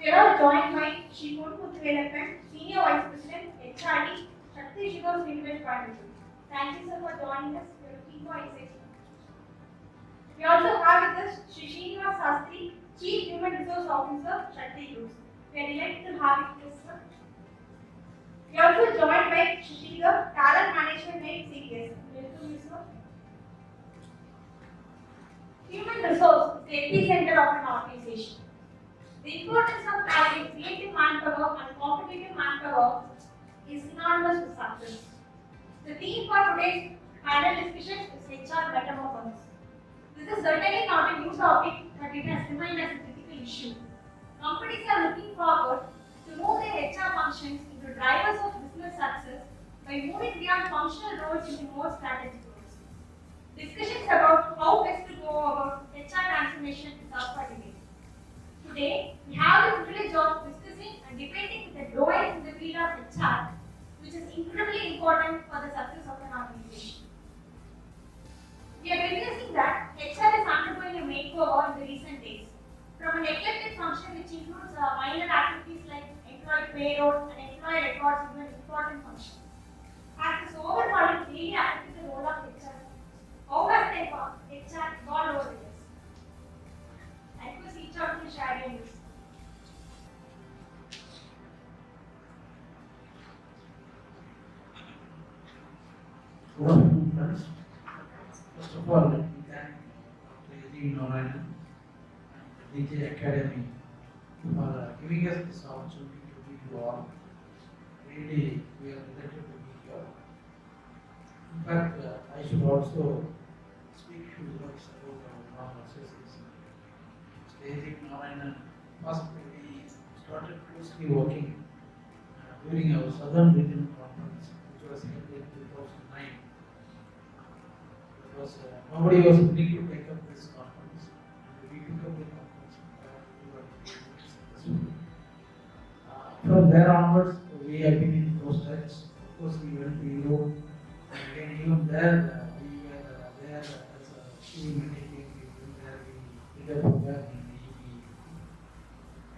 We are all joined by Shri Muthuvelappan, Senior Vice President, HRD, Shakti Shiva's Limited Private. Thank you, sir, for joining us. We are looking for insights. We also have with us Shri Srinivas Sastri, Chief Human Resource Officer, Shakti Groups. We are delighted to have you with us, sir. We are also joined by Shri Sridhar, Talent Management Head, CPS. Welcome, you, sir. Human resource is the epicenter of an organization. The importance of having creative manpower and competitive manpower is synonymous with success. The theme for today's panel discussion is HR metamorphosis. This is certainly not a new topic, but it has remained as a critical issue. Companies are looking forward to move their HR functions into drivers of business success by moving beyond functional roles into more strategic roles. Discussions about how best to go about HR transformation is up for debate. Today, we have the privilege of discussing and debating with the doers in the field of HR, which is incredibly important for the success of an organization. We are witnessing that HR is undergoing a makeover in the recent days. From an eclectic function which includes minor activities like employee payroll and employee records to an important function. As this overhauling daily affected the role of HR, how has the HR evolved over the years? I request each of you to share your views. Good afternoon, friends. First of all, let me thank the Narayan and the DJ Academy for giving us this opportunity to meet you all. Really, we are delighted to meet you all. In fact, I should also speak few words about our non-association. Staging Narayan, first we started closely working during our Southern Region Conference, which was held in 2009. Because nobody was willing to take up this conference, and we took up the conference. We were successful. From there onwards, we have been in close touch. Of course, we went to Europe, and again, even there, we were there as a student meeting. We went there, we did a program in the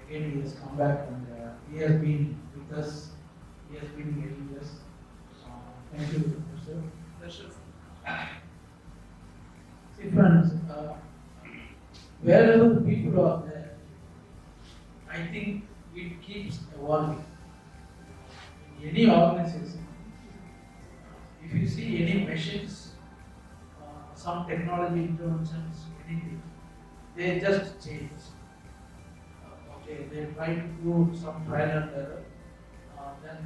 Again, he has come back, and he has been with us. He has been guiding us. Thank you, sir. Pleasure. See, friends, wherever the people are there, I think it keeps evolving. In any organization, if you see any machines, some technology interventions, anything, they just change. Okay, they try to do some trial and error, then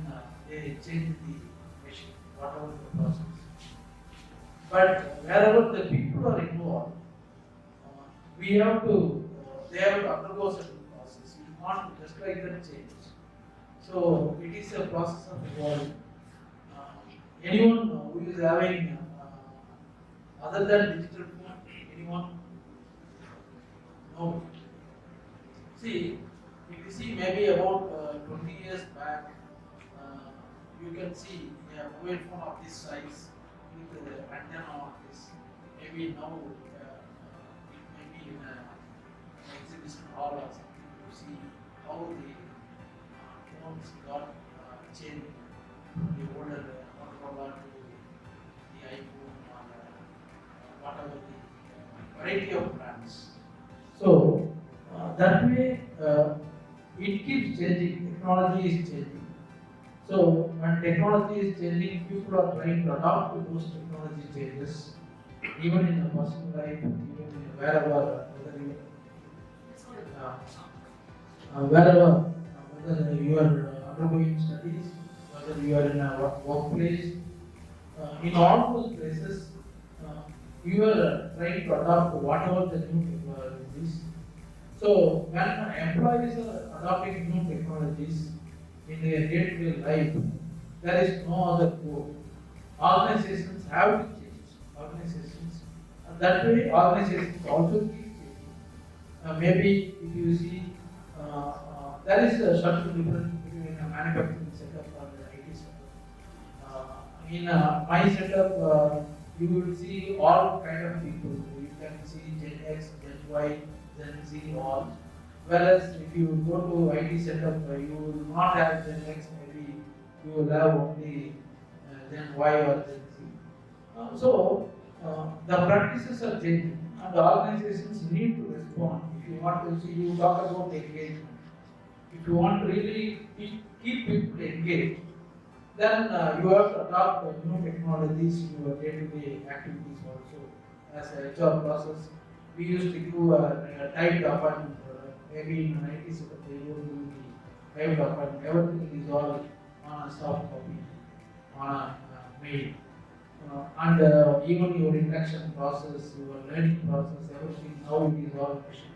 they change the machine, whatever the process. But wherever the people are involved, we have to, they have to undergo certain process. You can't just like that change. So it is a process of evolving. Anyone who is having, other than digital phone, anyone? No. See, if you see maybe about 20 years back, you can see a mobile phone of this size with the antenna on this. Maybe now it may be in an exhibition hall or something to see how the phones got changed from the older Motorola to the iPhone or whatever the variety of brands. So that way it keeps changing, technology is changing. So when technology is changing, people are trying to adapt to those technology changes, even in the personal life, even in wherever, whether you are undergoing studies, whether you are in a workplace, in all those places, you are trying to adapt to whatever the new technology is. So when employees are adopting new technologies in their day-to-day life, there is no other code. Organizations have to change. Organizations, and that way organizations also keep changing. Maybe if you see, there is a certain difference between a manufacturing setup and an IT setup. In my setup, you will see all kind of people. You can see Gen X, Gen Y, Gen Z, all. Whereas if you go to IT setup, you will not have Gen X, maybe you will have only Gen Y or Gen Z. The practices are changing and the organizations need to respond. If you want to see, you talk about engagement. If you want to really keep people engaged, then you have to adopt new technologies in your day-to-day activities also. As a HR process, we used to give a typed appointment. Maybe in the 90s, they would do the typed appointment. Everything is all on a soft copy, on a mail. Even your interaction process, your learning process, everything, now it is all machine.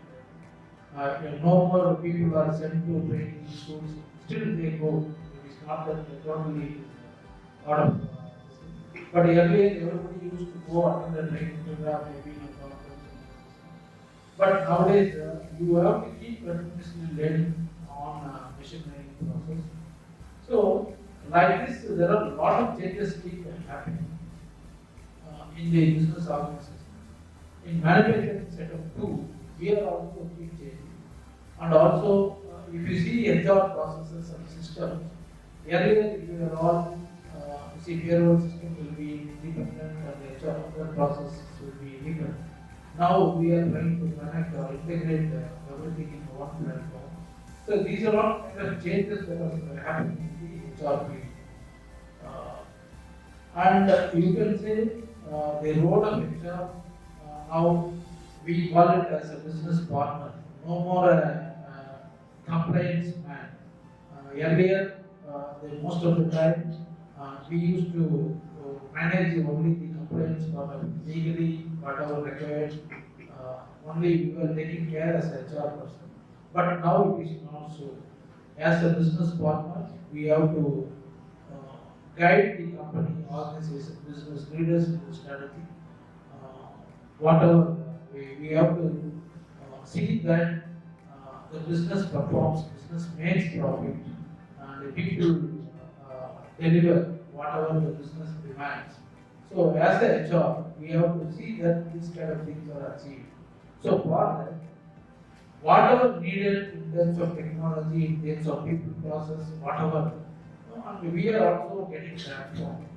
No more people are sent to training schools, still they go. It is not that they totally out of but earlier everybody used to go attend the training program, maybe in a conference. But nowadays you have to keep continuously learning on machine learning process. So, like this, there are a lot of changes keep happening in the business organization. In manufacturing setup too, we are also keep changing. And also, if you see HR processes and systems, earlier we were all, payroll system will be independent and the HR process will be independent. Now we are trying to connect or integrate everything in one platform. So these are all kind of changes that are happening in the HR field. You can say the role of HR now we call it as a business partner. No more a compliance man. Earlier, most of the time, we used to manage only the compliance part of legally, whatever required. Only we were taking care as a HR person. But now it is not so. As a business partner, we have to guide the company, organization, business leaders in the strategy. Whatever we have to see that the business performs, business makes profit, and the people deliver whatever the business demands. So, as a HR, we have to see that these kind of things are achieved. So, for that, whatever needed in terms of technology, in terms of people process, whatever, and we are also getting transformed.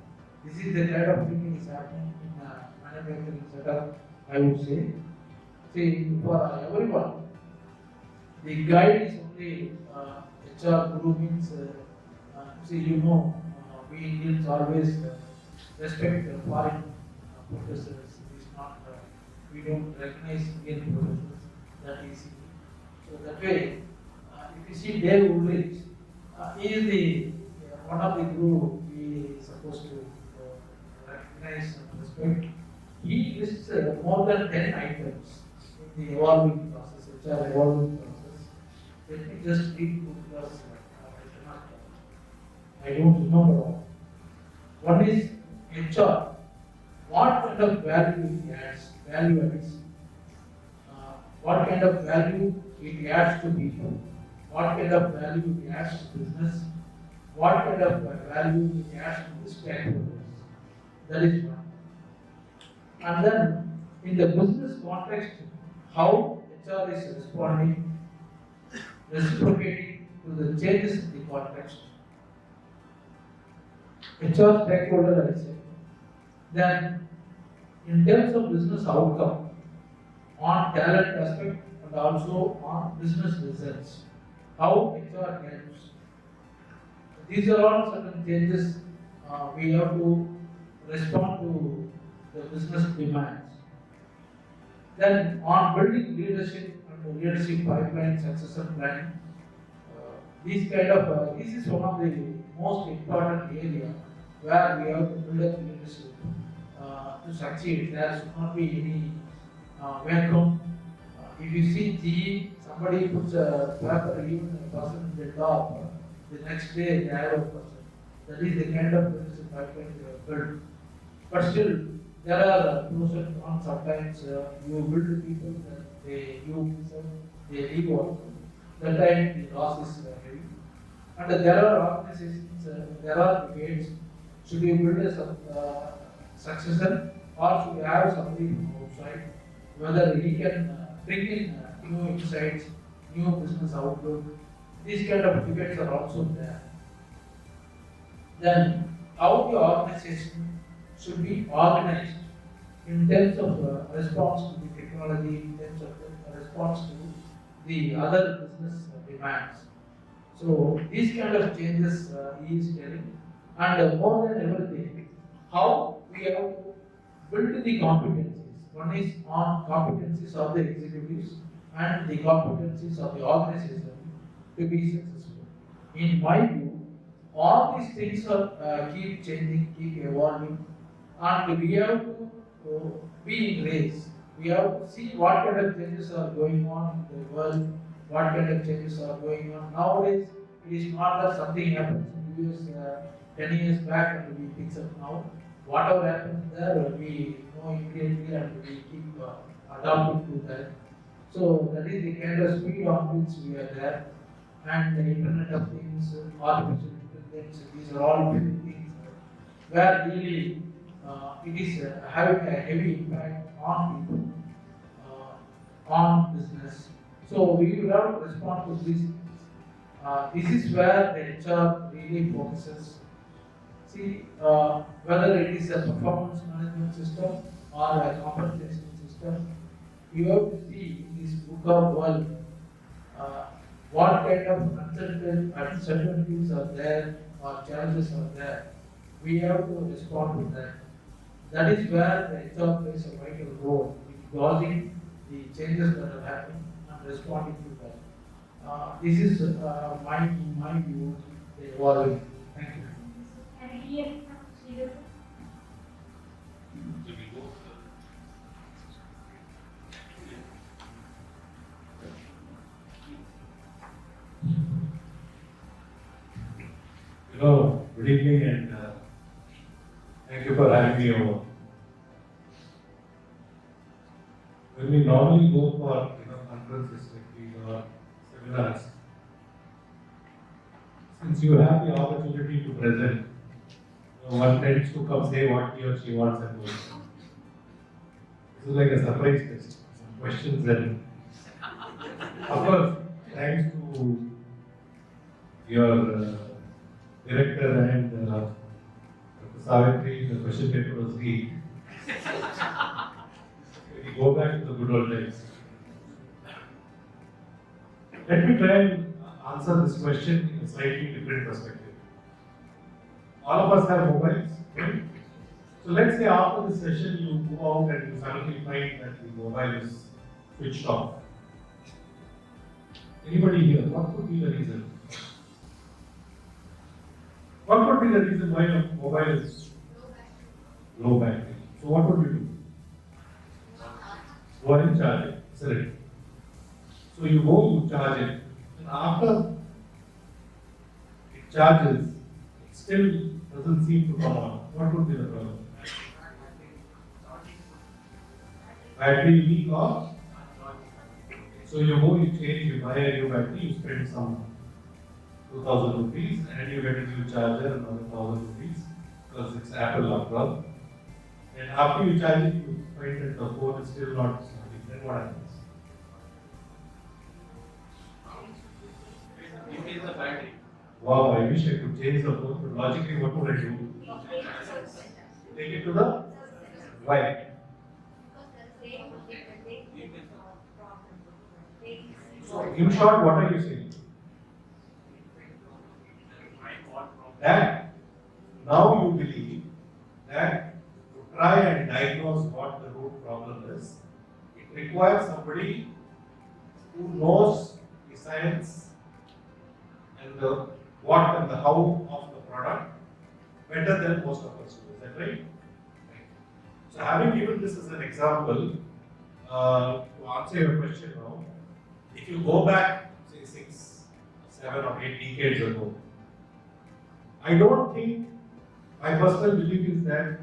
This is the kind of thing is happening in manufacturing setup, I would say. See, for everyone, the guide is only HR guru means, we Indians always respect foreign professors. It is not, we don't recognize Indian professors that easily. So that way, if you see Dave Ulrich, he is the one of the guru we are supposed to recognize and respect. He lists more than 10 items in the evolving process, HR evolving process. Let me just read two plus. I don't remember all. One is HR. What kind of value it adds? Value adds. What kind of value it adds to people? What kind of value it adds to business? What kind of value it adds to the stakeholders? That is one. And then, in the business context, how HR is responding, reciprocating to the changes in the context. HR stakeholder, I say. Then, in terms of business outcome, on talent aspect and also on business results, how HR helps. These are all certain changes we have to respond to the business demands. Then on building leadership and leadership pipeline succession planning, this is one of the most important area where we have to build up leadership to succeed. There should not be any vacuum. If you see GE, somebody puts a paper, even a person in the top, the next day they have a person. That is the kind of leadership pipeline they have built. But still, there are pros and cons. Sometimes you build people that they leave also. That time the loss is heavy. And there are organizations, there are debates. Should you build a successor or should you have somebody from outside? Whether he can bring in new insights new business outlook. These kind of debates are also there. Then, how the organization should be organized in terms of response to the technology, in terms of response to the other business demands. So these kind of changes he is telling, and more than everything, how we have to build the competencies. One is on competencies of the executives and the competencies of the organization to be successful. In my view, all these things are keep changing, keep evolving, and we have to be in race. We have to see what kind of changes are going on in the world, what kind of changes are going on nowadays. It is not that something happens in the US 10 years back and we fix it now. Whatever happens there, we know immediately and we keep adapting to that. So that is the kind of speed on which we are there. And the Internet of Things, artificial intelligence, these are all different things where really it is having a heavy impact on people, on business. So we will have to respond to these things. This is where the HR really focuses. See, whether it is a performance management system or a compensation system, you have to see in this book of world what kind of uncertainties are there or challenges are there. We have to respond to that. That is where the HR plays a vital role in gauging the changes that are happening and responding to that. This is in my view, the evolving. Thank you. And here, Sridhar. Good evening and thank you for having me over. When we normally go for conferences like these or seminars, since you have the opportunity to present, one tends to come say what he or she wants and goes. This is like a surprise test, some questions and of course, thanks to your director and Dr. Savitri, the question paper was read. We go back to the good old days. Let me try and answer this question in a slightly different perspective. All of us have mobiles, right? So let's say after the session you go out and you suddenly find that the mobile is switched off. Anybody here, what could be the reason? What would be the reason why your mobile is low battery? So what would you do? Go and charge it, isn't it? So you go, you charge it, and after it charges, it still doesn't seem to come on. What would be the problem? Battery leak or? So you go, you change, you buy a new battery, you spend some 2,000 rupees and you get a new charger, another 1,000 rupees because it's Apple after all. And after you charge it, you find that the phone is still not starting. Then what happens? You change the battery. Wow, I wish I could change the phone, but logically, what would I do? Take it to the why? So, in short, what are you saying? That now you believe that to try and diagnose what the root problem is, it requires somebody who knows the science and the what and the how of the product better than most of us do. Is that right? So, having given this as an example, to answer your question now, if you go back, say 6, 7 or 8 decades ago, I don't think, my personal belief is that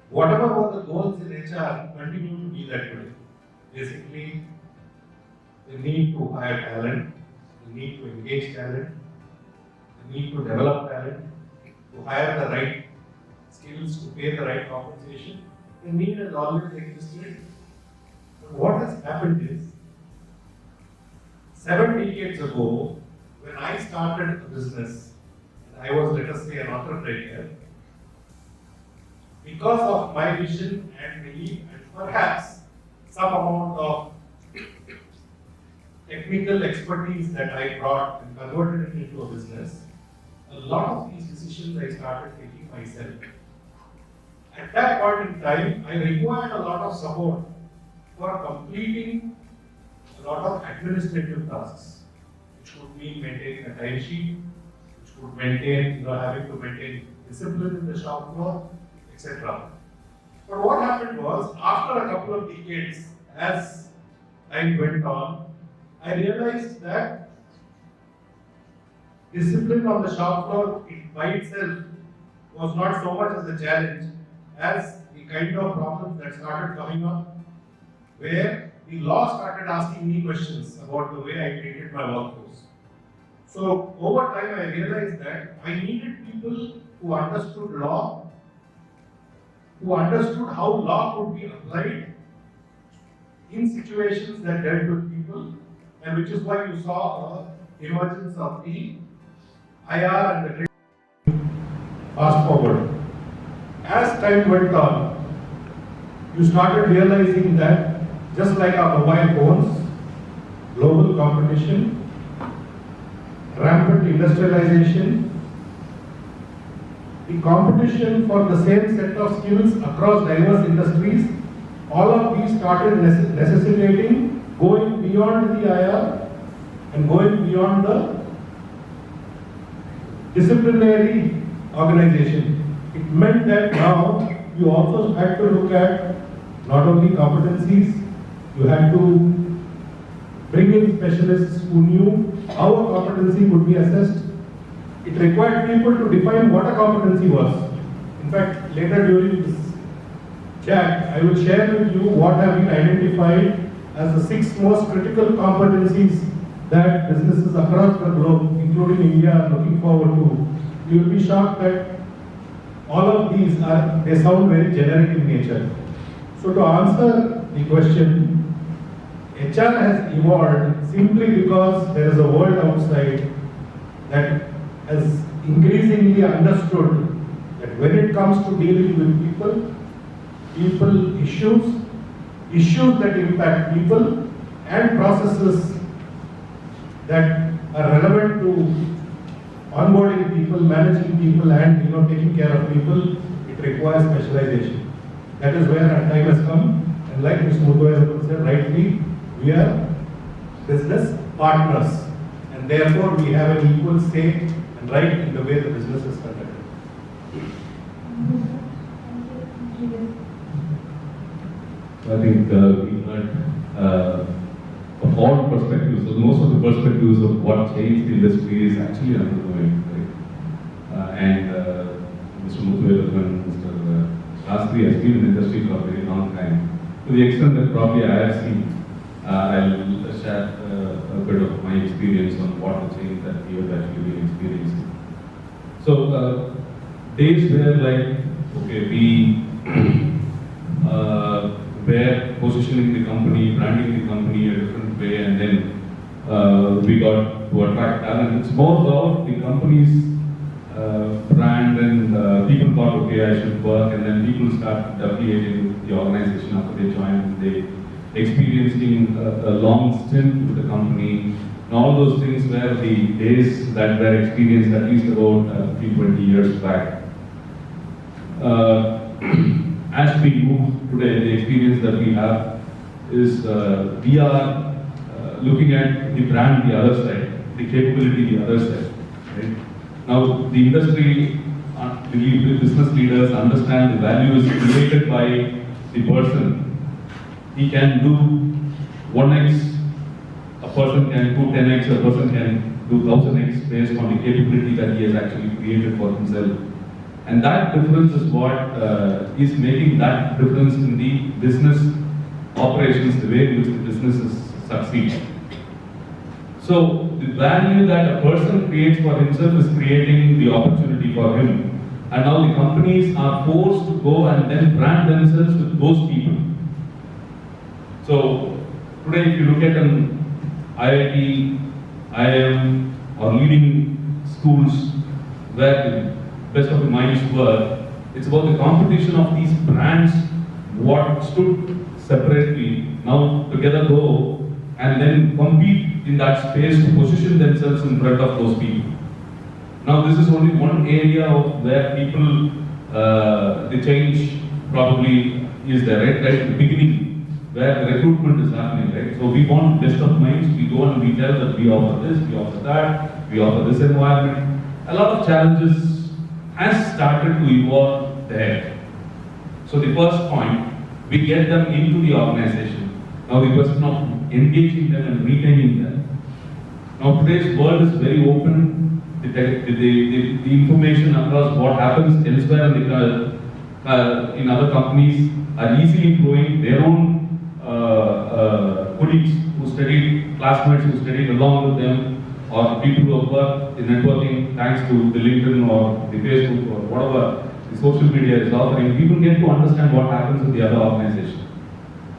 whatever were the goals in HR continue to be that way. Basically, the need to hire talent, the need to engage talent, the need to develop talent, to hire the right skills, to pay the right compensation. The need has always existed. But what has happened is, 7 decades ago, when I started a business, and I was, let us say, an entrepreneur, because of my vision and belief, and perhaps some amount of technical expertise that I brought and converted it into a business, a lot of these decisions I started taking myself. At that point in time, I required a lot of support for completing a lot of administrative tasks, which would mean maintaining a timesheet, which would maintain, having to maintain discipline in the shop floor, etc. But what happened was, after a couple of decades, as time went on, I realized that discipline on the shop floor by itself was not so much as a challenge as the kind of problems that started coming up, where the law started asking me questions about the way I treated my workforce. So over time I realized that I needed people who understood law, who understood how law could be applied in situations that dealt with people, and which is why you saw the emergence of the IR and the trade. Fast forward. As time went on, you started realizing that just like our mobile phones, global competition, rampant industrialization, the competition for the same set of skills across diverse industries, all of these started necessitating going beyond the IR and going beyond the disciplinary organization. It meant that now you also had to look at not only competencies, you had to bring in specialists who knew how a competency could be assessed. It required people to define what a competency was. In fact, later during this chat, I will share with you what have been identified as the 6 most critical competencies that businesses across the globe, including India, are looking forward to. You will be shocked that all of these they sound very generic in nature. So to answer the question, HR has evolved simply because there is a world outside that has increasingly understood that when it comes to dealing with people issues that impact people, and processes that are relevant to onboarding people, managing people, and taking care of people, it requires specialization. That is where our time has come, and like Mr. Muthu has said rightly, we are business partners, and therefore we have an equal say and right in the way the business is conducted. I think we heard of all perspectives, so most of the perspectives of what changed the industry is actually undergoing. Right? And Mr. Muthu and Mr. Shastri has been in the industry for a very long time. To the extent that probably I have seen, I'll share a bit of my experience on what the change that we have actually been experiencing. So days where we were positioning the company, branding the company a different way, and then we got to attract talent. It's more about the company's brand, and people thought, okay, I should work, and then people start affiliating with the organization after they joined. They experiencing a long stint with the company, and all those things were the days that were experienced at least about 20 years back. As we move today, the experience that we have is we are looking at the brand the other side, the capability the other side. Right? Now, the industry, the business leaders understand the value is created by the person. He can do 1x, a person can do 10x, a person can do 1000x based on the capability that he has actually created for himself. And that difference is what is making that difference in the business operations, the way in which the businesses succeed. So the value that a person creates for himself is creating the opportunity for him. And now the companies are forced to go and then brand themselves with those people. So today if you look at IIT, IIM, or leading schools where the best of the minds were. It's about the competition of these brands, what stood separately, now together go and then compete in that space to position themselves in front of those people. Now this is only one area of where people, the change probably is there, right at the beginning, where the recruitment is happening, right? So we want best of minds, we go and we tell that we offer this, we offer that, we offer this environment. A lot of challenges has started to evolve there. So the first point, we get them into the organization. Now the question of engaging them and retaining them. Now today's world is very open. The information across what happens elsewhere in other companies are easily flowing. Their own colleagues who studied, classmates who studied along with them, or people who have worked in networking thanks to the LinkedIn or the Facebook or whatever the social media is offering, people get to understand what happens in the other organization.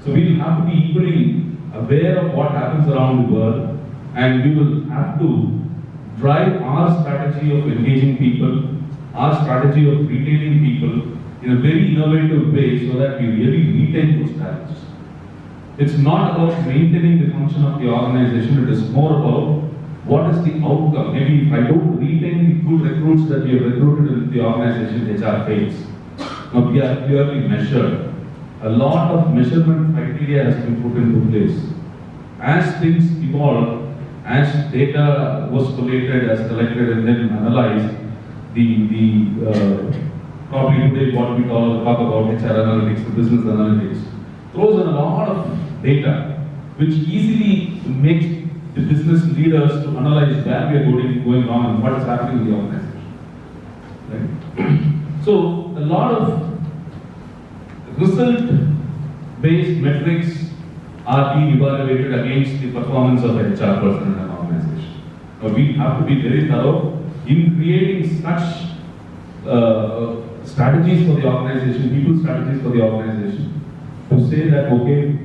So we will have to be equally aware of what happens around the world, and we will have to drive our strategy of engaging people, our strategy of retaining people in a very innovative way so that we really retain those talents. It's not about maintaining the function of the organization, it is more about what is the outcome. Maybe if I don't retain the good recruits that we have recruited in the organization, HR fails. Now we are clearly measured. A lot of measurement criteria has been put into place. As things evolve, as data was collated, as collected and then analyzed, probably today what we talk about HR analytics, the business analytics, throws in a lot of data, which easily makes the business leaders to analyze where we are going wrong and what is happening in the organization. Right? So a lot of result-based metrics are being evaluated against the performance of a HR person in an organization. Now we have to be very thorough in creating such strategies for the organization, people strategies for the organization, to say that okay,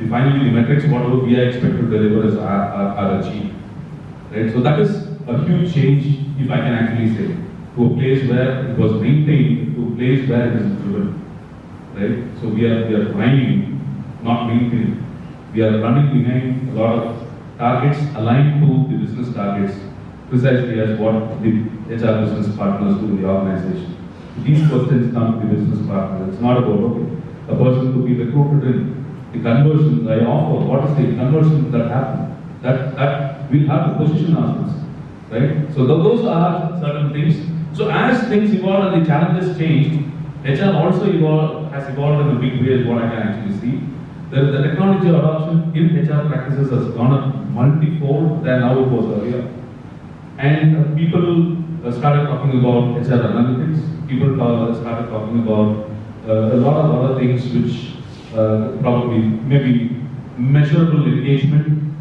finally the metrics whatever we are expected to deliver are achieved. Right? So that is a huge change, if I can actually say, to a place where it was maintained to a place where it is driven. Right? So we are running, not maintaining. We are running behind a lot of targets aligned to the business targets, precisely as what the HR business partners do in the organization. These questions come to the business partner. It's not about okay, a person to be recruited in. The conversions I offer, what is the conversions that happen? That we'll have to position ourselves, right? So those are certain things. So as things evolve and the challenges change, HR also has evolved in a big way, is what I can actually see. The technology adoption in HR practices has gone up multi-fold than how it was earlier. And people started talking about HR analytics. People started talking about a lot of other things which probably maybe measurable engagement,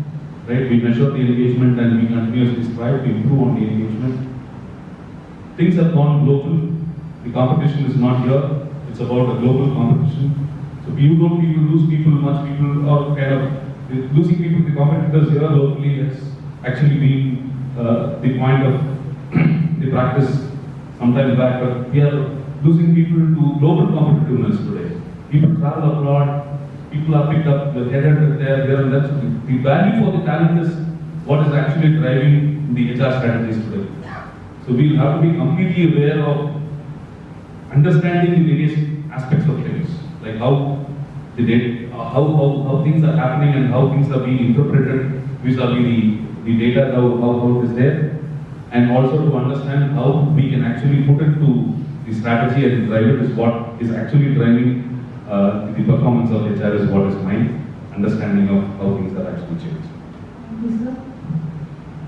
right? We measure the engagement and we continuously strive to improve on the engagement. Things have gone global. The competition is not here. It's about a global competition. So you don't people lose people, much people are kind of losing people to competitors here locally. That's actually been the point of the practice sometime back, but we are losing people to global competitiveness today. People travel abroad, people are picked up, they're headed there, and that's the value for the talent is what is actually driving the HR strategies today. So we'll have to be completely aware of understanding the various aspects of things, like how the data, how things are happening and how things are being interpreted vis-a-vis the data, how it is there, and also to understand how we can actually put it to the strategy and drive it is what is actually driving the performance of HR is what is my understanding of how things are actually changing. Thank you, sir.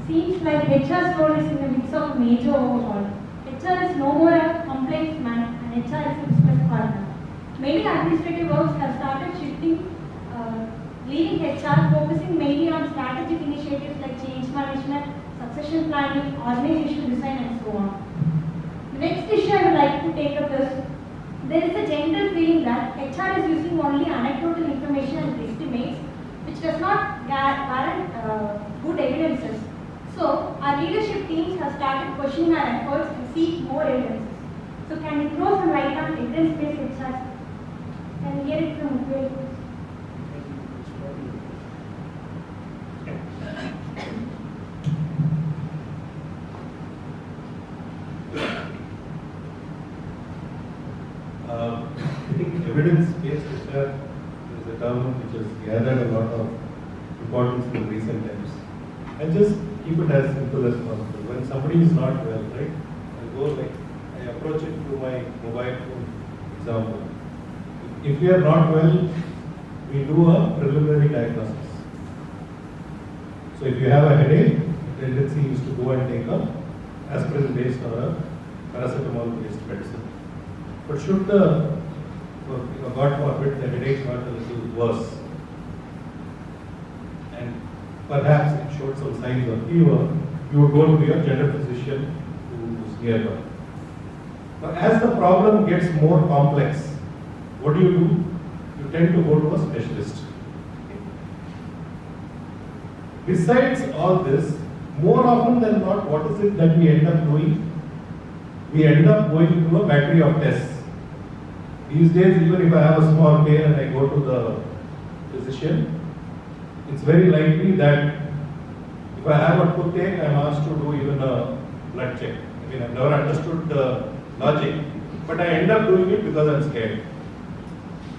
Seems like HR's role is in the midst of major overhaul. HR is no more a complaints man and HR is a business partner. Many administrative works have started shifting, leaving HR focusing mainly on strategic initiatives like change management, succession planning, organizational design and so on. The next issue I would like to take up is there is a general feeling that HR is using only anecdotal information and estimates which does not warrant good evidences. So our leadership teams have started questioning our efforts and seek more evidences. So can you throw some light on evidence-based HR? Can we hear it from Mukul? I think evidence-based HR is a term which has gathered a lot of importance in recent times. And just keep it as simple as possible. When somebody is not well, right, I go like, I approach it through my mobile phone example. If we are not well, we do a preliminary diagnosis. So if you have a headache, the tendency is to go and take a aspirin-based or a paracetamol-based medicine. But should the, God forbid, the headache got a little worse, and perhaps it showed some signs of fever, you would go to your general physician who is nearby. Now, as the problem gets more complex, what do? You tend to go to a specialist. Besides all this, more often than not, what is it that we end up doing? We end up going through a battery of tests. These days, even if I have a small pain and I go to the physician, it's very likely that if I have a toothache, I'm asked to do even a blood check. I mean, I've never understood the logic, but I end up doing it because I'm scared.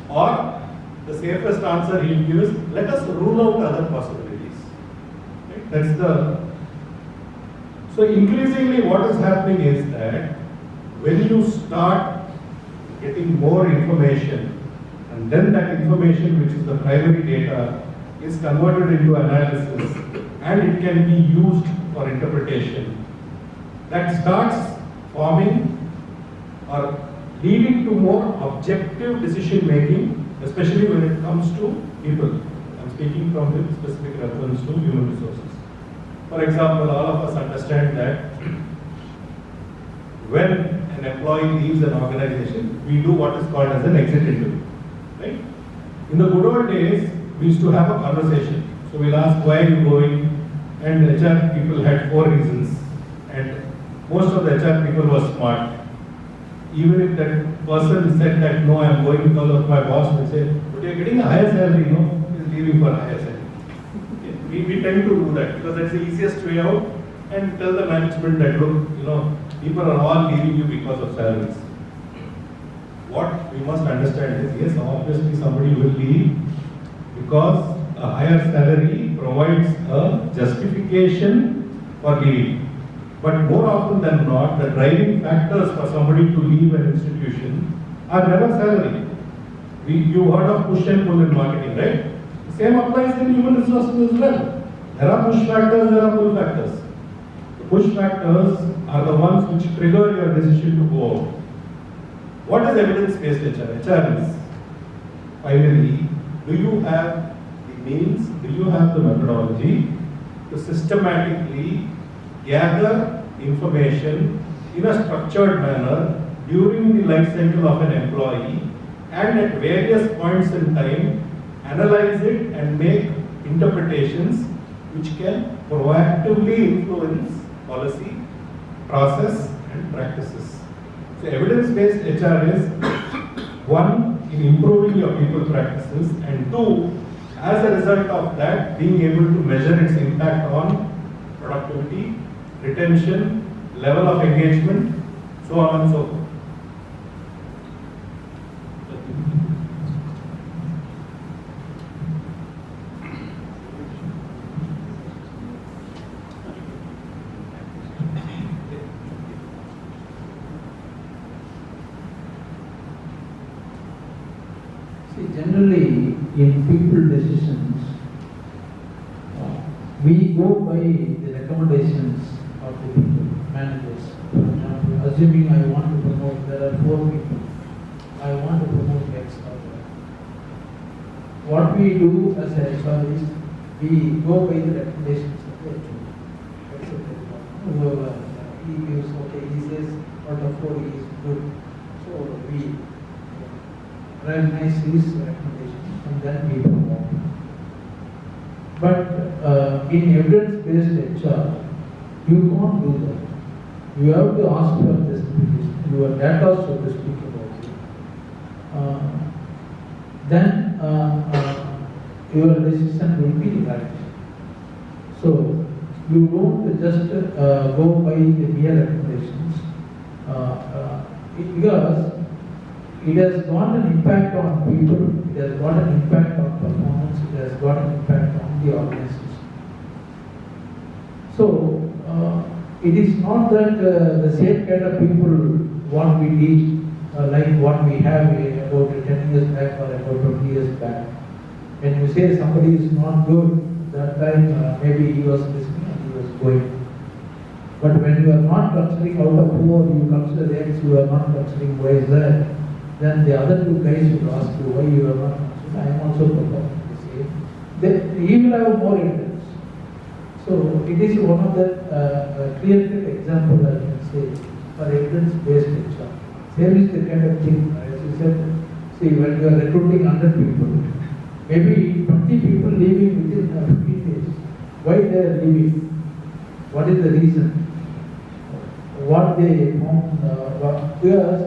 Or the safest answer he'll give is, let us rule out other possibilities. Right? That's the. So increasingly, what is happening is that when you start getting more information, and then that information, which is the primary data, is converted into analysis, and it can be used for interpretation, that starts forming or leading to more objective decision making, especially when it comes to people. I'm speaking from the specific reference to human resources. For example, all of us understand that when an employee leaves an organization, we do what is called as an exit interview, right? In the good old days, we used to have a conversation. So we'll ask, why are you going? And HR people had 4 reasons. And most of the HR people were smart. Even if that person said that, no, I'm going because of my boss, they say, but you're getting a higher salary, no? He's leaving for a higher salary. We tend to do that because that's the easiest way out, and tell the management that, look, people are all leaving you because of salaries. What we must understand is, yes, obviously somebody will leave because a higher salary provides a justification for leaving. But more often than not, the driving factors for somebody to leave an institution are never salary. You heard of push and pull in marketing, right? The same applies in human resources as well. There are push factors, there are pull factors. The push factors are the ones which trigger your decision to go out. What is evidence-based HR? HR is, finally, do you have the means, do you have the methodology to systematically gather information in a structured manner during the life cycle of an employee, and at various points in time analyze it and make interpretations which can proactively influence policy, process and practices. So evidence-based HR is 1, in improving your people practices, and 2, as a result of that, being able to measure its impact on productivity, retention, level of engagement, so on and so forth. See, generally in people decisions, we go by the recommendations of the people, managers. Assuming I want to promote, there are 4 people. I want to promote X or Y. What we do as a HR is, we go by the recommendations of the HR. Whoever he gives, okay, he says out of 4 he is good. So we recognize his recommendations and then we promote. in evidence-based HR, you can't do that. You have to ask for justification. Your data so to speak about it. Then your decision will be right. So you don't just go by the mere recommendations because it has got an impact on people, it has got an impact on performance, it has got an impact on the organization. So it is not that the same kind of people what we need like what we have about 10 years back or about 20 years back. When you say somebody is not good, that time maybe he was listening and he was going. But when you are not considering out of who you consider X, you are not considering Y, Z, then the other two guys will ask you why you are not considering. I am also performing the same. Then he will have more evidence. So it is one of the clear-cut example I can say for evidence-based HR. Same is the kind of thing, as you said, see when you are recruiting 100 people, maybe 20 people leaving within 15 days. Why they are leaving? What is the reason? What they found, because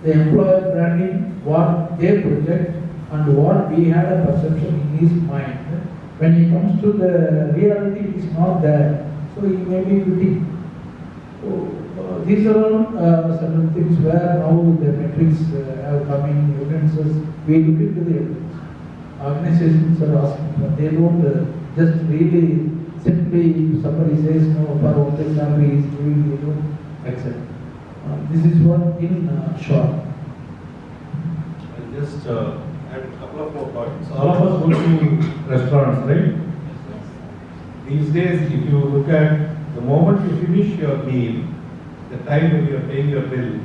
the employer branding, what they project and what we had a perception in his mind. When he comes to the reality, it is not there. So he may be quitting. So these are all certain things where now the metrics have come in, evidences. We look into the evidence. Organizations are asking for, they don't just really simply somebody says no, for what the salary is giving, they don't accept. This is what in short. I'll just add a couple of more points. All of us go to restaurants, right? These days, if you look at the moment you finish your meal, the time when you are paying your bill,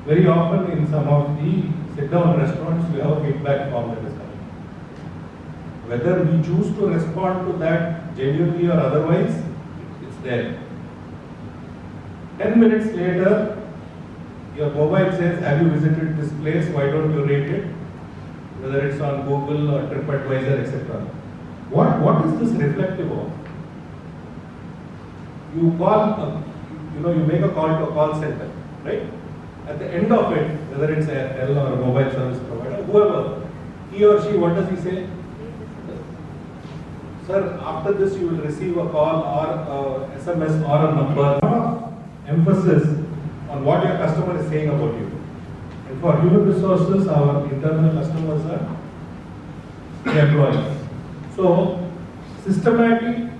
very often in some of the sit-down restaurants, you have a feedback form that is coming. Whether we choose to respond to that genuinely or otherwise, it's there. 10 minutes later, your mobile says, have you visited this place? Why don't you rate it? Whether it's on Google or TripAdvisor, etc. What is this reflective of? You call, you make a call to a call center, right? At the end of it, whether it's Airtel or a mobile service provider, whoever, he or she, what does he say? Sir, after this you will receive a call or a SMS or a number. Emphasis on what your customer is saying about you. And for human resources, our internal customers are the employees. So, systematic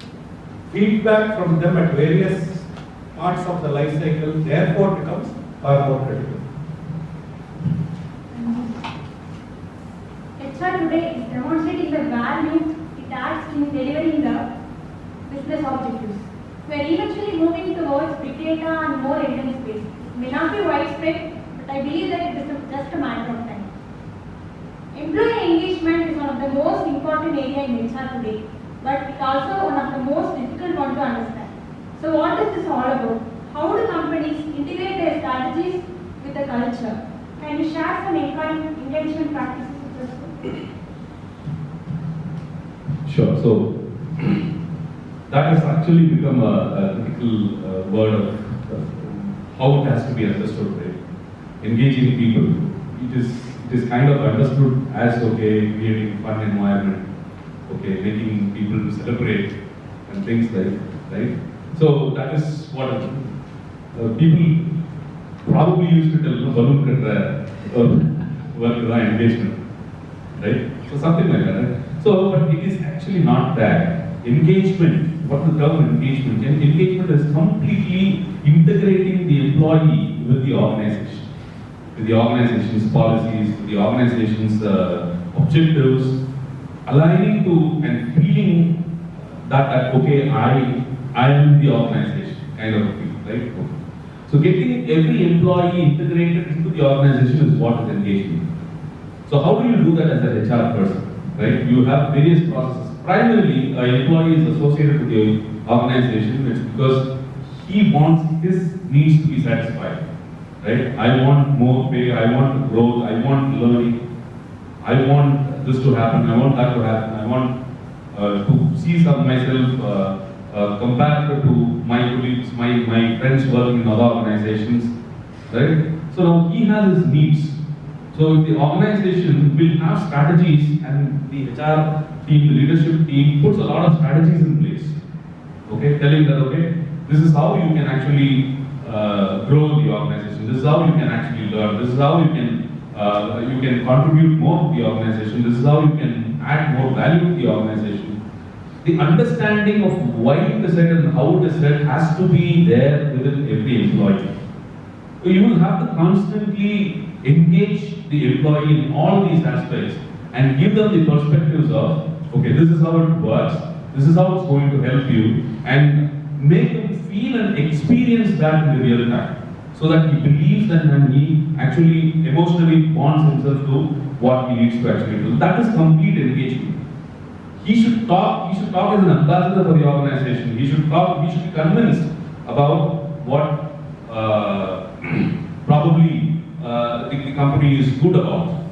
feedback from them at various parts of the life cycle therefore becomes far more critical. HR today is demonstrating the value it adds in delivering the business objectives. We are eventually moving towards big data and more evidence-based. It may not be widespread, but I believe that it is just a matter of time. Employee engagement is one of the most important areas in HR today, but it's also one of the most difficult one to understand. So what is this all about? How do companies integrate their strategies with the culture? Can you share some engagement practices with us? Sure. So that has actually become a critical word of how it has to be understood, right? Engaging people. It is kind of understood as creating fun environment, making people celebrate and things like right. So that is what people probably used to tell balloon engagement, right? So something like that. Right? So, but it is actually not that. Engagement, what the term engagement? Engagement is completely integrating the employee with the organization, with the organization's policies, with the organization's objectives, aligning to and feeling that I am the organization kind of thing, right? So getting every employee integrated into the organization is what is engagement. So how do you do that as an HR person, right? You have various processes. Primarily, an employee is associated with the organization. It's because he wants his needs to be satisfied, right? I want more pay, I want growth, I want learning, I want this to happen, I want that to happen, I want to see myself compared to my colleagues, my friends working in other organizations, right? So now he has his needs. So if the organization will have strategies and the HR team, the leadership team puts a lot of strategies in place, okay, telling that, okay, this is how you can actually grow the organization, this is how you can actually learn, this is how you can contribute more to the organization, this is how you can add more value to the organization. The understanding of why it is said and how it is said has to be there within every employee. So you will have to constantly engage the employee in all these aspects and give them the perspectives of, okay, this is how it works, this is how it's going to help you, and make them feel and experience that in the real time, so that he believes and he actually emotionally bonds himself to what he needs to actually do. That is complete engagement. He should talk as an ambassador for the organization. He should be convinced about what probably the company is good about.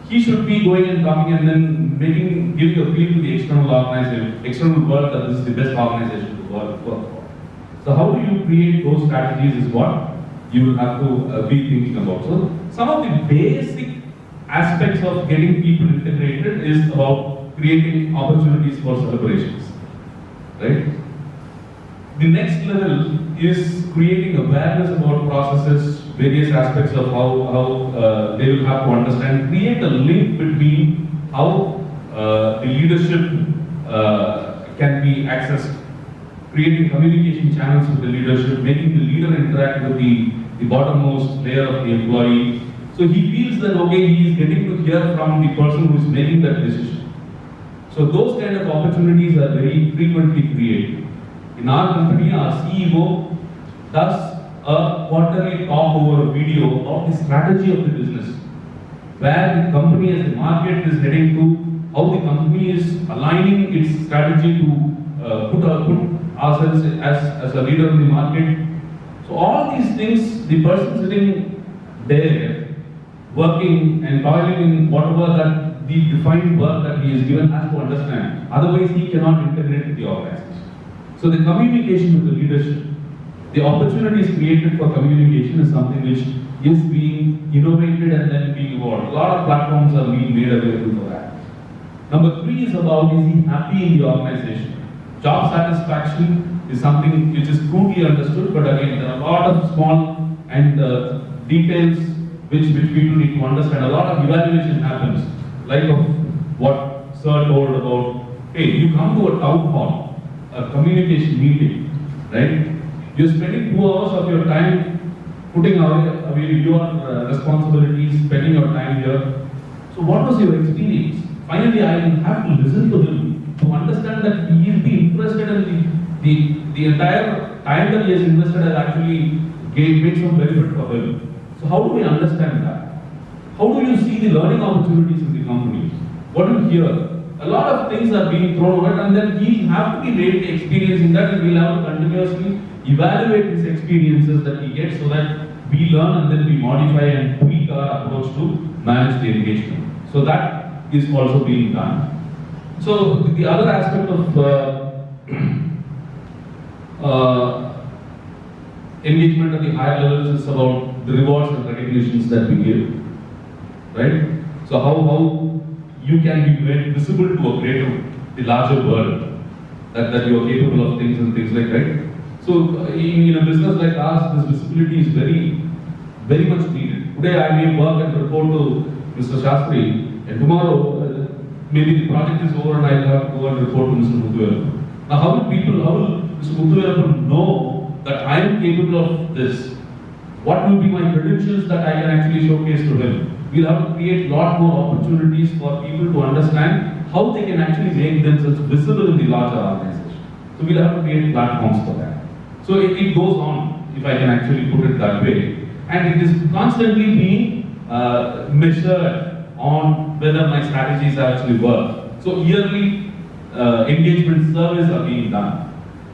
He should be going and coming and then giving a feel to the external world that this is the best organization to work for. So how do you create those strategies is what you will have to be thinking about. So some of the basic aspects of getting people integrated is about creating opportunities for celebrations, right? The next level is creating awareness about processes, various aspects of how they will have to understand, create a link between how the leadership can be accessed, creating communication channels with the leadership, making the leader interact with the bottommost layer of the employee. So he feels that, okay, he is getting to hear from the person who is making that decision. So those kind of opportunities are very frequently created. In our company, our CEO does a quarterly talk over video about the strategy of the business, where the company as the market is heading to, how the company is aligning its strategy to put ourselves as a leader in the market. So all these things, the person sitting there, working and toiling in whatever that the defined work that he is given has to understand. Otherwise, he cannot integrate with the organization. So the communication with the leadership, the opportunities created for communication is something which is being innovated and then being evolved. A lot of platforms are being made available for that. Number 3 is about, is he happy in the organization? Job satisfaction is something which is crudely understood, but again, there are a lot of small and details which people need to understand. A lot of evaluation happens, like of what Sir told about, hey, you come to a town hall, a communication meeting, right? You're spending 2 hours of your time putting away your responsibilities, spending your time here. So what was your experience? Finally, I have to listen to him to understand that he is interested in the entire time that he has invested has actually made some benefit for him. So how do we understand that? How do you see the learning opportunities in the company? What do you hear? A lot of things are being thrown out, and then he have to be made the experience in that, and we'll have to continuously evaluate his experiences that he gets so that we learn and then we modify and tweak our approach to manage the engagement. So that is also being done. So the other aspect of engagement at the higher levels is about the rewards and recognitions that we give, right? So how you can be made visible to a greater, the larger world, that you are capable of things and things like that. So in a business like ours, this visibility is very, very much needed. Today I may work and report to Mr. Shastri, and tomorrow maybe the project is over and I'll have to go and report to Mr. Muthuvel. Now how will Mr. Muthuvel know that I am capable of this? What will be my credentials that I can actually showcase to him? We'll have to create a lot more opportunities for people to understand how they can actually make themselves visible in the larger organization. So we'll have to create platforms for that. So it goes on, if I can actually put it that way. And it is constantly being measured on whether my strategies actually work. So yearly engagement surveys are being done.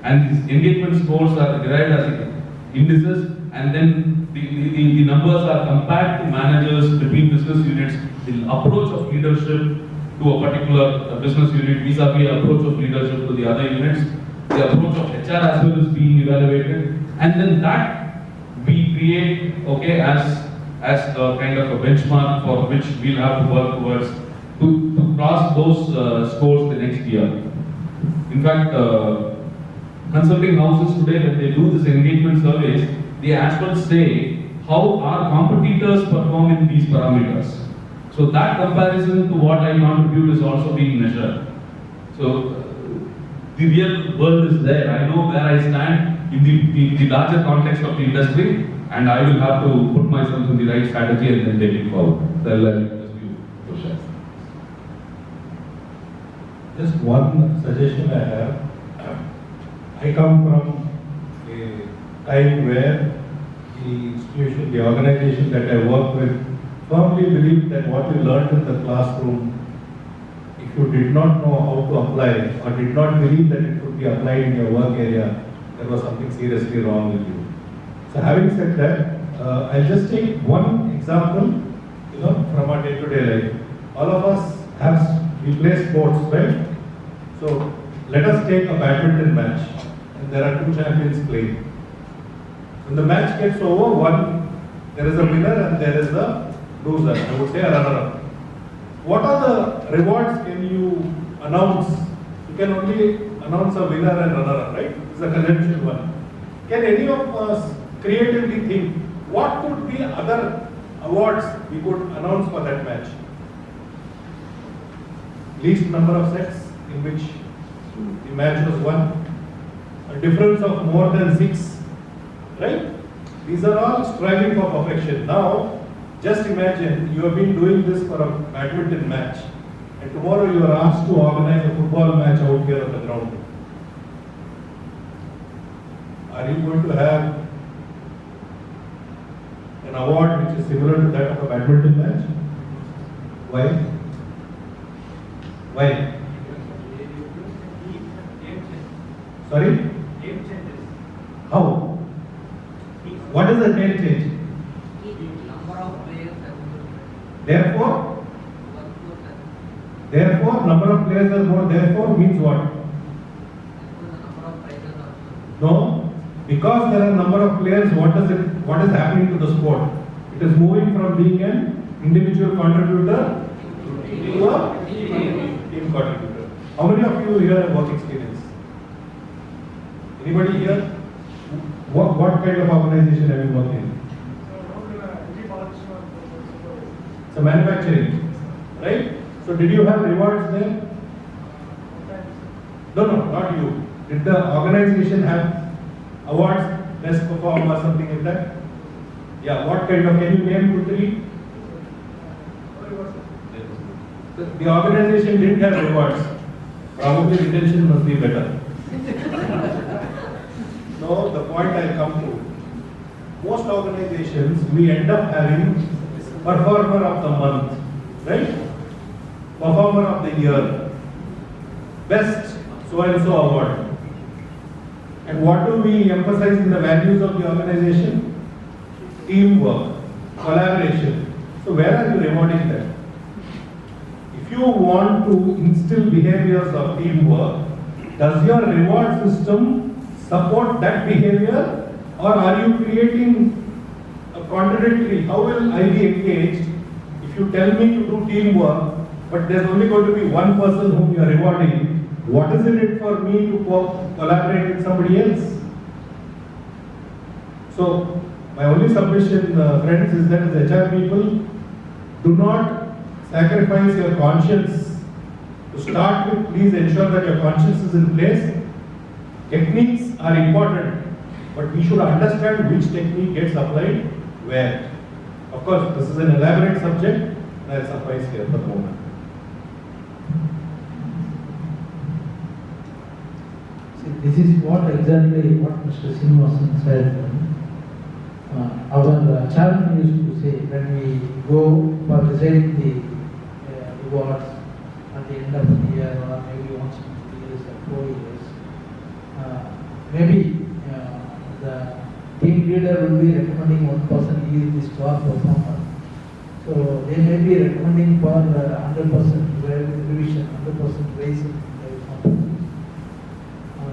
And these engagement scores are derived as indices, and then the numbers are compared to managers between business units, the approach of leadership, to a particular business unit vis-a-vis approach of leadership to the other units. The approach of HR as well is being evaluated, and then that we create, okay, as a kind of a benchmark for which we'll have to work towards to cross those scores the next year. In fact, consulting houses today, when they do this engagement surveys, they as well say how our competitors perform in these parameters. So that comparison to what I contribute is also being measured. So the real world is there. I know where I stand in the larger context of the industry, and I will have to put myself in the right strategy and then take it forward. So I'll request you to share. Just one suggestion I have. I come from a time where the institution, the organization that I work with firmly believed that what you learned in the classroom, if you did not know how to apply or did not believe that it could be applied in your work area, there was something seriously wrong with you. So having said that, I'll just take one example, from our day-to-day life. All of us we play sports, right? So let us take a badminton match, and there are two champions playing. When the match gets over, there is a winner and there is a loser. I would say a runner-up. What are the rewards can you announce? You can only announce a winner and runner-up, right? It's a conventional one. Can any of us creatively think what could be other awards we could announce for that match? Least number of sets in which the match was won, a difference of more than 6, right? These are all striving for perfection. Now, just imagine you have been doing this for a badminton match, and tomorrow you are asked to organize a football match out here on the ground. Are you going to have an award which is similar to that of a badminton match? Why? Why? Sorry? How? What is the game change? Therefore, number of players are more. Therefore means what? No, because there are number of players. What is happening to the sport? It is moving from being an individual contributor to a team contributor. How many of you here have work experience? Anybody here? What kind of organization have you worked in? So manufacturing, right? So did you have rewards there? No, not you. Did the organization have awards, best performer or something like that? Yeah, what kind of, can you name 2, 3? The organization didn't have rewards. Probably retention must be better. No, the point I come to, most organizations, we end up having performer of the month, right? Performer of the year, best so and so award. And what do we emphasize in the values of the organization? Teamwork, collaboration. So where are you rewarding that? If you want to instill behaviors of teamwork, does your reward system support that behavior, or are you creating a contradictory? How will I be engaged if you tell me to do teamwork, but there's only going to be one person whom you are rewarding? What is in it for me to collaborate with somebody else? So, my only submission, friends, is that as HR people, do not sacrifice your conscience. To start with, please ensure that your conscience is in place. Techniques are important, but we should understand which technique gets applied where. Of course, this is an elaborate subject, and I'll suffice here for the moment. See, this is exactly what Mr. Srinivasan said. Our chairman used to say when we go for deciding the rewards at the end of the year, or maybe once in 2 years or 4 years, maybe the team leader will be recommending one person, he is the star performer. So they may be recommending for 100% revision, 100% raise in the compensation.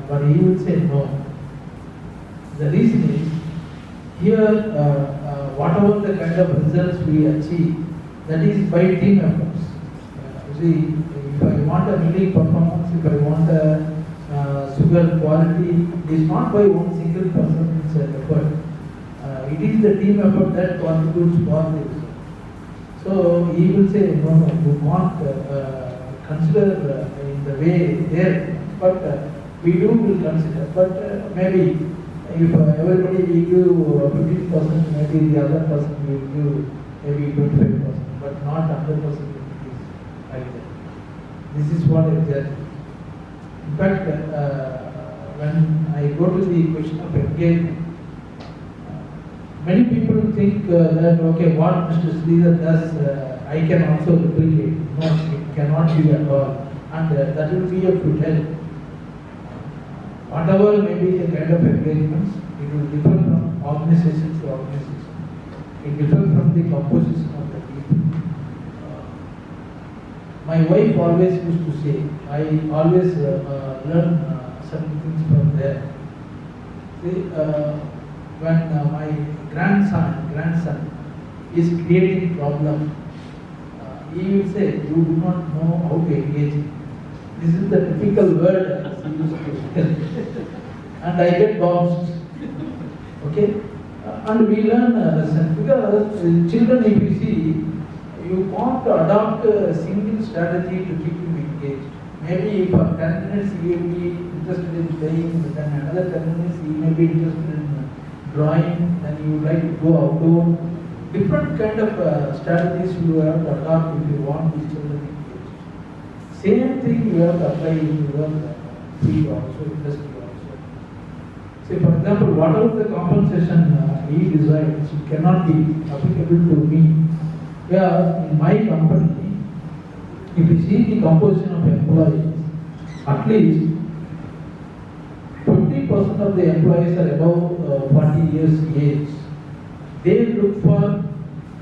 But he will say no. The reason is, here, whatever the kind of results we achieve, that is by team efforts. You see, if I want a milling performance, if I want a sugar quality, it is not by one single person's effort. It is the team effort that contributes for the result. So he will say, no, you want consider in the way there, but we will consider. But maybe if everybody will give 15%, maybe the other person will give maybe 25%, but not 100% increase like that. This is what exactly. In fact, when I go to the question of engagement, many people think that, okay, what Mr. Sridhar does, I can also replicate. No, it cannot be at all. And that will be a futile. Whatever may be the kind of engagements, it will differ from organization to organization. It differs from the composition of the people. My wife always used to say, I always learn certain things from there. See, when my grandson is creating problem, he will say, you do not know how to engage. This is the typical word he used to tell. And I get bounced. Okay? And we learn a lesson. Because children, if you see, you can't adopt a single strategy to keep him engaged. Maybe for 10 minutes he will be interested in playing, but then another 10 minutes he may be interested in drawing, then you would like to go outdoor. Different kind of strategies you have to adopt if you want these children engaged. Same thing you have to apply in your field also, industry also. Say for example, whatever the compensation he decides, it cannot be applicable to me. Yeah, in my company, if you see the composition of employees, at least 50% of the employees are above 40 years age. They look for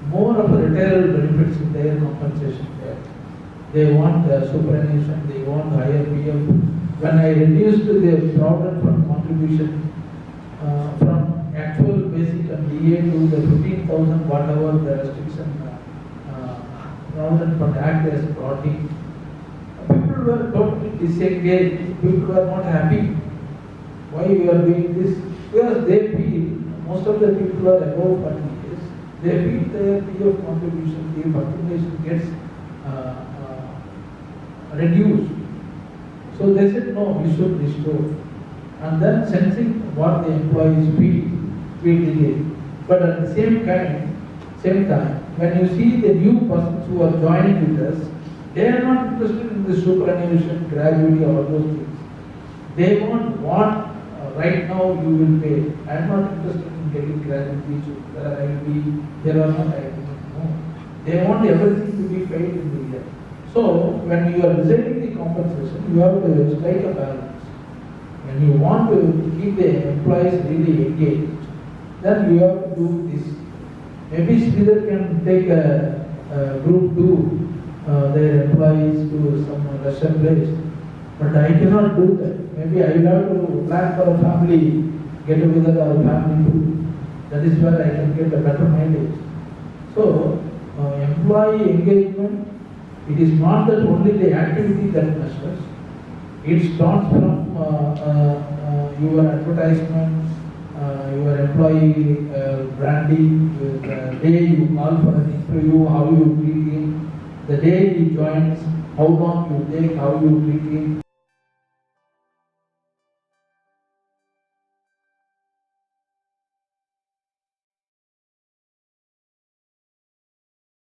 more of a retirement benefits in their compensation there. They want superannuation, they want higher PF. When I reduced the provident fund contribution from actual basic and DA to the 15,000, whatever the restriction provident fund act has brought in, people were totally disengaged. People were not happy. Why we are doing this? Because they feel, most of the people are above 40 years, they feel their PF contribution, the accumulation gets reduced. So they said, no, we should restore. And then sensing what the employees feel, we did it. But at the same time, when you see the new persons who are joining with us, they are not interested in the superannuation, gratuity, all those things. They want what right now you will pay. I am not interested in getting gratuity, whether I will be here or not, I do not know. They want everything to be paid in the year. So, when you are deciding the compensation, you have to strike a balance. When you want to keep the employees really engaged, then you have to do this. Maybe Sridhar can take a group to their employees to some leisure place, but I cannot do that. Maybe I will have to plan for a family get-together or family food. That is where I can get a better mileage. So, employee engagement, it is not that only the activity that measures. It starts from your advertisement, your employee branding, the day you call for an interview, how you treat him, the day he joins, how long you take, how you treat him,